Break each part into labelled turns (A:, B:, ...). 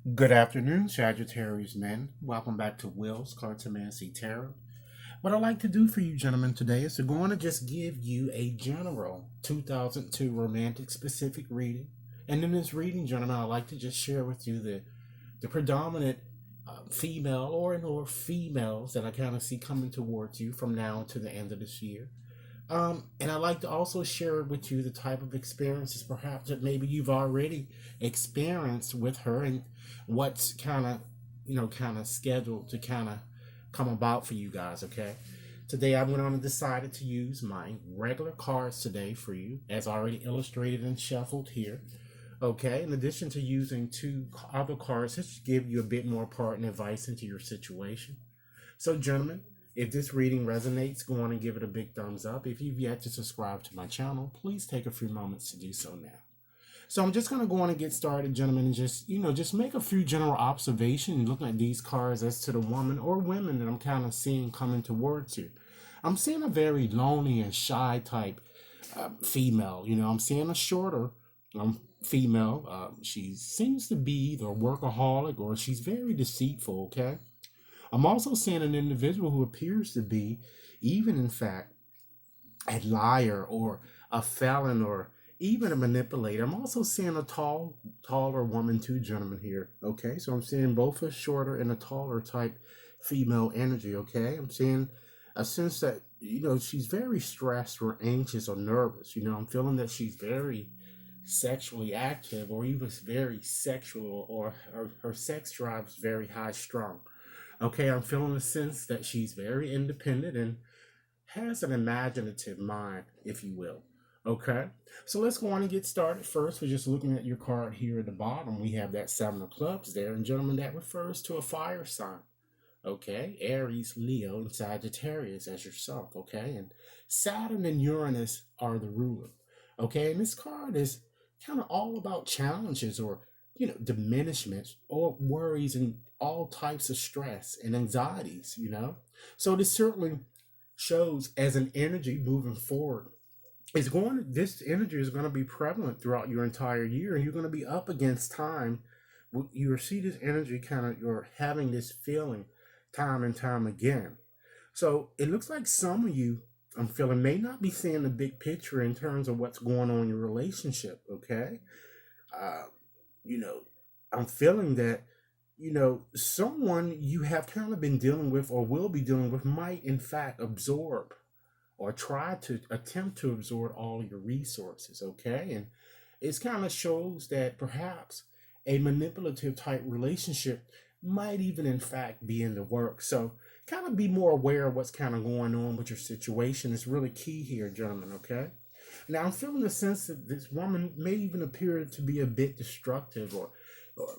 A: Good afternoon, Sagittarius men. Welcome back to Will's Cartomancy Tarot. What I'd like to do for you gentlemen today is to go on and just give you a general 2002 romantic specific reading. And in this reading, gentlemen, I'd like to just share with you the predominant female or females that I kind of see coming towards you from now to the end of this year. And I'd like to also share with you the type of experiences perhaps that maybe you've already experienced with her and what's kind of scheduled to kind of come about for you guys, okay? Today I went on and decided to use my regular cards today for you, as already illustrated and shuffled here. Okay, in addition to using two other cards, just give you a bit more part and advice into your situation. So, gentlemen, if this reading resonates, go on and give it a big thumbs up. If you've yet to subscribe to my channel, please take a few moments to do so now. So I'm just going to go on and get started, gentlemen, and just make a few general observations looking at these cards as to the woman or women that I'm kind of seeing coming towards you. I'm seeing a very lonely and shy type female. I'm seeing a shorter female. She seems to be either a workaholic or she's very deceitful, okay? I'm also seeing an individual who appears to be, even in fact, a liar or a felon or even a manipulator. I'm also seeing a taller woman too, gentlemen, here. Okay, so I'm seeing both a shorter and a taller type female energy. Okay, I'm seeing a sense that she's very stressed or anxious or nervous. I'm feeling that she's very sexually active or even very sexual or her sex drive is very high strung. Okay, I'm feeling a sense that she's very independent and has an imaginative mind, if you will. Okay, so let's go on and get started. First, we're just looking at your card here at the bottom. We have that Seven of Clubs there, and gentlemen, that refers to a fire sign. Okay, Aries, Leo, and Sagittarius as yourself. Okay, and Saturn and Uranus are the ruler. Okay, and this card is kind of all about challenges or diminishments or worries and all types of stress and anxieties. So this certainly shows as an energy moving forward. This energy is going to be prevalent throughout your entire year, and you're going to be up against time. You see this energy kind of, you're having this feeling time and time again. So it looks like some of you, I'm feeling, may not be seeing the big picture in terms of what's going on in your relationship. Okay, uh, you know, I'm feeling that someone you have kind of been dealing with or will be dealing with might in fact absorb or try to attempt to absorb all your resources, okay? And it kind of shows that perhaps a manipulative type relationship might even in fact be in the works. So kind of be more aware of what's kind of going on with your situation is really key here, gentlemen, okay? Now I'm feeling the sense that this woman may even appear to be a bit destructive or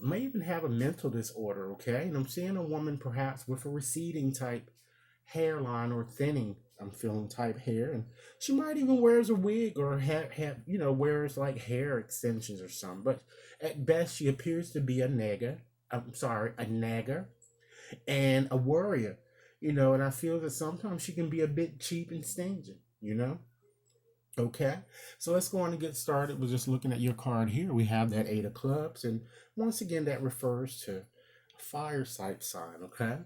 A: may even have a mental disorder, okay? And I'm seeing a woman perhaps with a receding type hairline or thinning, I'm feeling type hair, and she might even wears a wig or wears like hair extensions or something. But at best, she appears to be a nagger. I'm sorry, a nagger and a warrior. And I feel that sometimes she can be a bit cheap and stingy. Okay, so let's go on and get started with just looking at your card here. We have that Eight of Clubs, and once again, that refers to a fire type sign. Okay,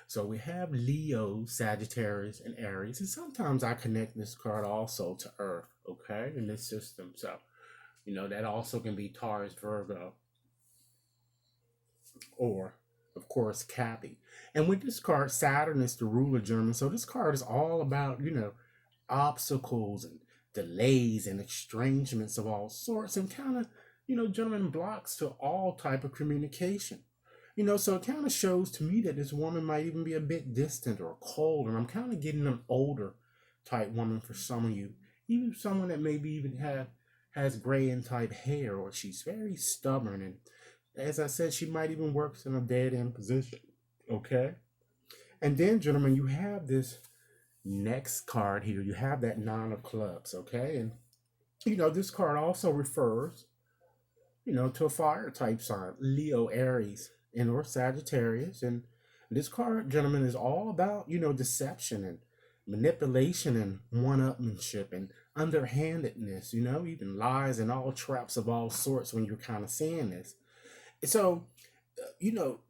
A: so we have Leo, Sagittarius, and Aries, and sometimes I connect this card also to Earth. Okay, in this system, so that also can be Taurus, Virgo, or of course Cappy. And with this card, Saturn is the ruler, German. So this card is all about obstacles and delays and estrangements of all sorts and kind of gentlemen blocks to all type of communication. So it kind of shows to me that this woman might even be a bit distant or cold, and I'm kind of getting an older type woman for some of you, even someone that maybe even has gray and type hair, or she's very stubborn, and as I said, she might even work in a dead end position. Okay, and then gentlemen, you have this next card here. You have that Nine of Clubs. Okay, and this card also refers to a fire type sign, Leo, Aries, and or Sagittarius. And this card, gentlemen, is all about, deception and manipulation and one-upmanship and underhandedness, even lies and all traps of all sorts when you're kind of seeing this. So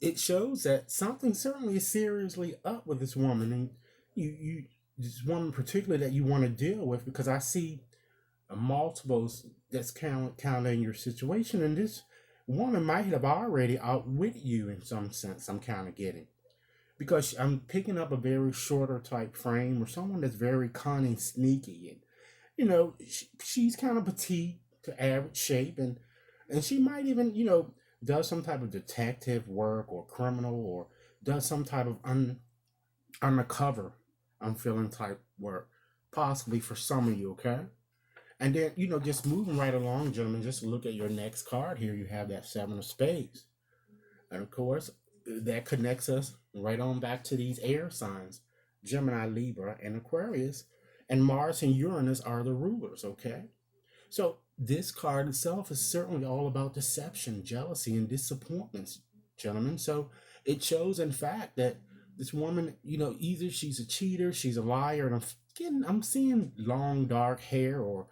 A: it shows that something certainly is seriously up with this woman, and this woman particularly that you want to deal with, because I see multiples that's count in your situation, and this woman might have already outwitted you in some sense. I'm kind of getting, because I'm picking up a very shorter type frame, or someone that's very cunning, sneaky, and she's kind of petite to average shape, and she might even does some type of detective work or criminal, or does some type of undercover, I'm feeling type work, possibly for some of you. Okay. And then, just moving right along, gentlemen, just look at your next card here. You have that seven of spades. And of course, that connects us right on back to these air signs, Gemini, Libra, and Aquarius. And Mars and Uranus are the rulers, okay? So this card itself is certainly all about deception, jealousy, and disappointments, gentlemen. So it shows, in fact, that this woman, either she's a cheater, she's a liar, and I'm seeing long dark hair, or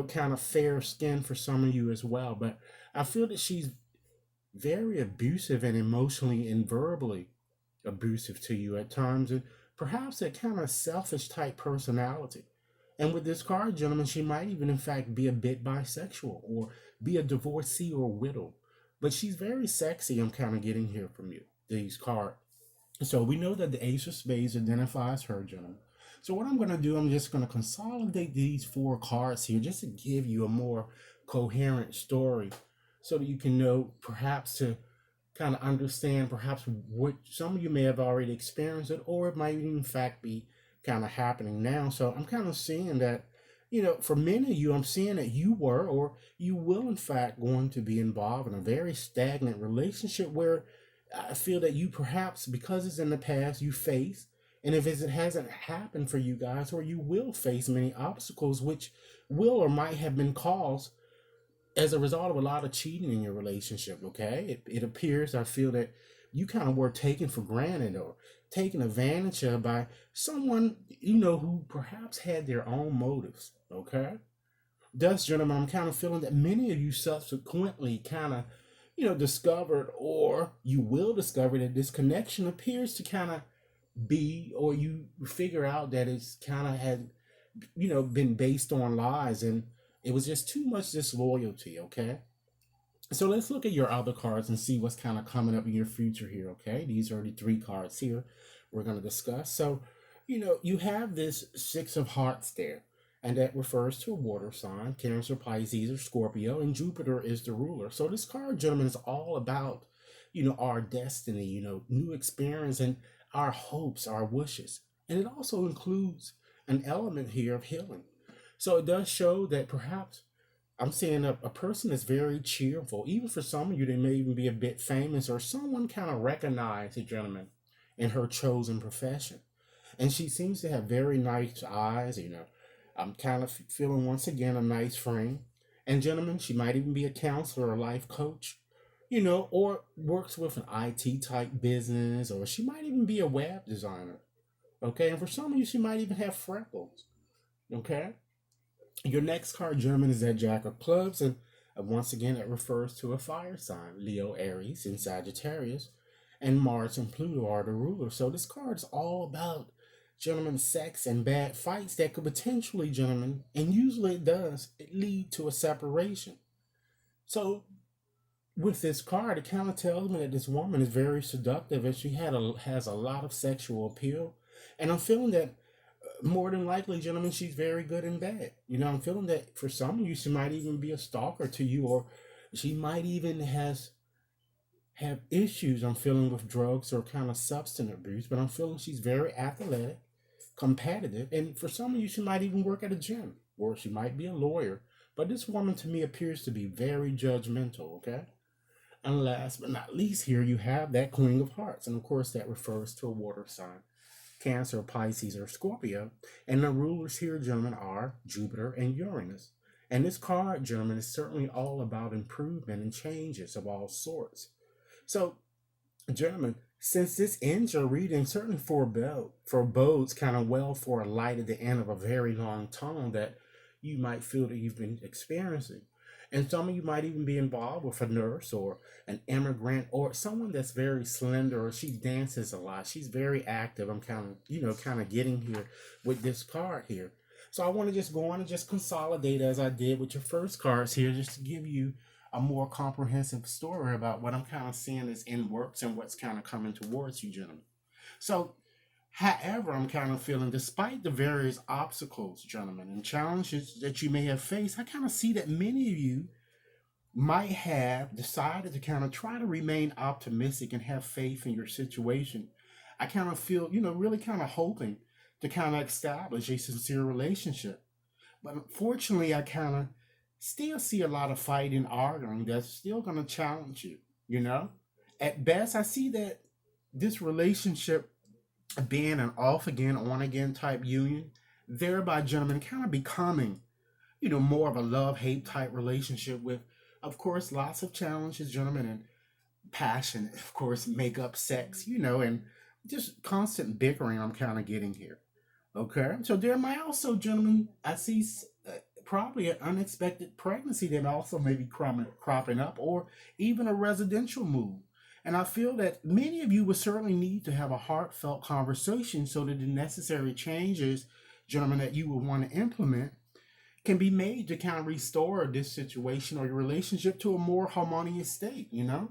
A: kind of fair skin for some of you as well. But I feel that she's very abusive and emotionally and verbally abusive to you at times, and perhaps a kind of selfish type personality. And with this card, gentlemen, she might even, in fact, be a bit bisexual, or be a divorcee or widow. But she's very sexy, I'm kind of getting here from you, these cards. So we know that the Ace of Spades identifies her, gentlemen. So what I'm going to do, I'm just going to consolidate these four cards here just to give you a more coherent story, so that you can know, perhaps to kind of understand perhaps what some of you may have already experienced it, or it might in fact be kind of happening now. So I'm kind of seeing that, for many of you, I'm seeing that you were, or you will in fact going to be involved in a very stagnant relationship, where I feel that you perhaps, because it's in the past, you face, and if it hasn't happened for you guys, or you will face many obstacles, which will or might have been caused as a result of a lot of cheating in your relationship. Okay, it appears, I feel that you kind of were taken for granted, or taken advantage of by someone who perhaps had their own motives. Okay, thus, gentlemen, I'm kind of feeling that many of you subsequently kind of discovered, or you will discover, that this connection appears to kind of be, or you figure out that it's kind of had been based on lies, and it was just too much disloyalty. Okay, so let's look at your other cards and see what's kind of coming up in your future here. Okay, these are the three cards here we're going to discuss. So you have this Six of Hearts there, and that refers to a water sign, Cancer, Pisces, or Scorpio, and Jupiter is the ruler. So this card, gentlemen, is all about our destiny, new experience, and our hopes, our wishes. And it also includes an element here of healing. So it does show that perhaps I'm seeing a person that's very cheerful. Even for some of you, they may even be a bit famous, or someone kind of recognized a gentleman in her chosen profession. And she seems to have very nice eyes. I'm kind of feeling, once again, a nice frame. And gentlemen, she might even be a counselor or life coach, or works with an IT type business, or she might even be a web designer. Okay, and for some of you, she might even have freckles. Okay, your next card, gentlemen, is that Jack of Clubs, and once again, it refers to a fire sign, Leo, Aries, and Sagittarius, and Mars and Pluto are the rulers. So this card is all about, gentlemen, sex and bad fights that could potentially, gentlemen, and usually it does, it lead to a separation. So with this card, it kind of tells me that this woman is very seductive, and she has a lot of sexual appeal. And I'm feeling that more than likely, gentlemen, she's very good in bed. I'm feeling that for some of you, she might even be a stalker to you, or she might even have issues, I'm feeling, with drugs or kind of substance abuse. But I'm feeling she's very athletic, competitive, and for some of you, she might even work at a gym, or she might be a lawyer. But this woman, to me, appears to be very judgmental. Okay. And last but not least, here you have that Queen of Hearts. And of course, that refers to a water sign, Cancer, Pisces, or Scorpio. And the rulers here, gentlemen, are Jupiter and Uranus. And this card, gentlemen, is certainly all about improvement and changes of all sorts. So, gentlemen, since this ends your reading, certainly forebodes kind of well for a light at the end of a very long tunnel that you might feel that you've been experiencing. And some of you might even be involved with a nurse or an immigrant or someone that's very slender or she dances a lot. She's very active. I'm kind of, kind of getting here with this card here. So I want to just go on and just consolidate as I did with your first cards here, just to give you a more comprehensive story about what I'm kind of seeing is in works and what's kind of coming towards you, gentlemen. So, however, I'm kind of feeling, despite the various obstacles, gentlemen, and challenges that you may have faced, I kind of see that many of you might have decided to kind of try to remain optimistic and have faith in your situation. I kind of feel, really kind of hoping to kind of establish a sincere relationship. But unfortunately, I kind of still see a lot of fighting, arguing that's still going to challenge you, you know? At best, I see that this relationship being an off again, on again type union, thereby, gentlemen, kind of becoming, more of a love hate type relationship with, of course, lots of challenges, gentlemen, and passion, of course, make up sex, and just constant bickering I'm kind of getting here. Okay, so there might also, gentlemen, I see probably an unexpected pregnancy that also may be cropping up, or even a residential move. And I feel that many of you would certainly need to have a heartfelt conversation so that the necessary changes, gentlemen, that you would want to implement can be made to kind of restore this situation or your relationship to a more harmonious state. And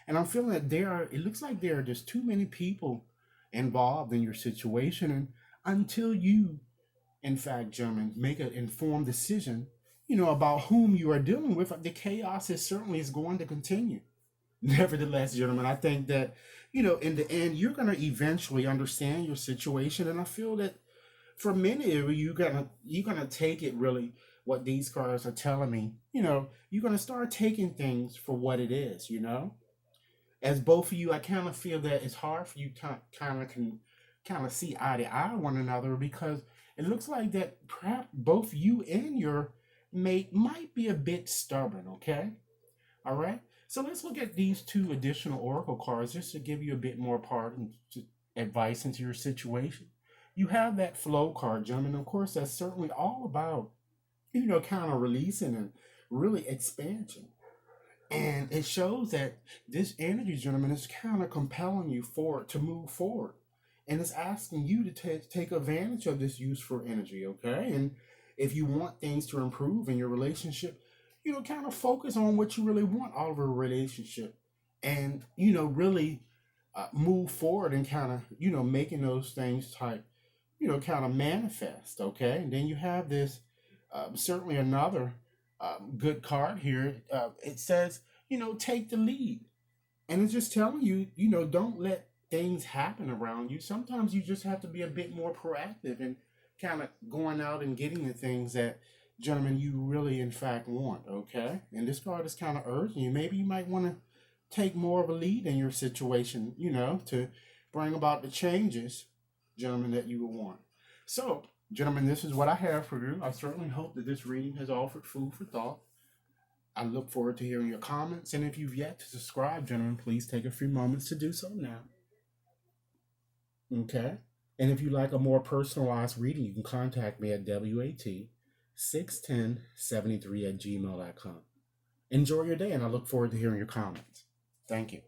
A: I'm feeling that it looks like there are just too many people involved in your situation. And until you, in fact, gentlemen, make an informed decision, about whom you are dealing with, the chaos is going to continue. Nevertheless, gentlemen, I think that, in the end, you're going to eventually understand your situation. And I feel that for many of you, you're gonna take it really what these cards are telling me. You're gonna start taking things for what it is. As both of you, I kind of feel that it's hard for you to kind of see eye to eye one another, because it looks like that perhaps both you and your mate might be a bit stubborn. Okay, all right. So let's look at these two additional oracle cards just to give you a bit more part and advice into your situation. You have that flow card, gentlemen. Of course, that's certainly all about, kind of releasing and really expansion. And it shows that this energy, gentlemen, is kind of compelling you forward to move forward. And it's asking you to take advantage of this useful energy, okay? And if you want things to improve in your relationship, kind of focus on what you really want out of a relationship. And, really move forward and kind of, making those things type, kind of manifest, okay? And then you have this, certainly another good card here. It says, take the lead. And it's just telling you, don't let things happen around you. Sometimes you just have to be a bit more proactive and kind of going out and getting the things that, gentlemen, you really, in fact, want, okay? And this card is kind of urging you. Maybe you might want to take more of a lead in your situation, to bring about the changes, gentlemen, that you would want. So, gentlemen, this is what I have for you. I certainly hope that this reading has offered food for thought. I look forward to hearing your comments, and if you've yet to subscribe, gentlemen, please take a few moments to do so now. Okay? And if you like a more personalized reading, you can contact me at WAT61073 at gmail.com. Enjoy your day, and I look forward to hearing your comments. Thank you.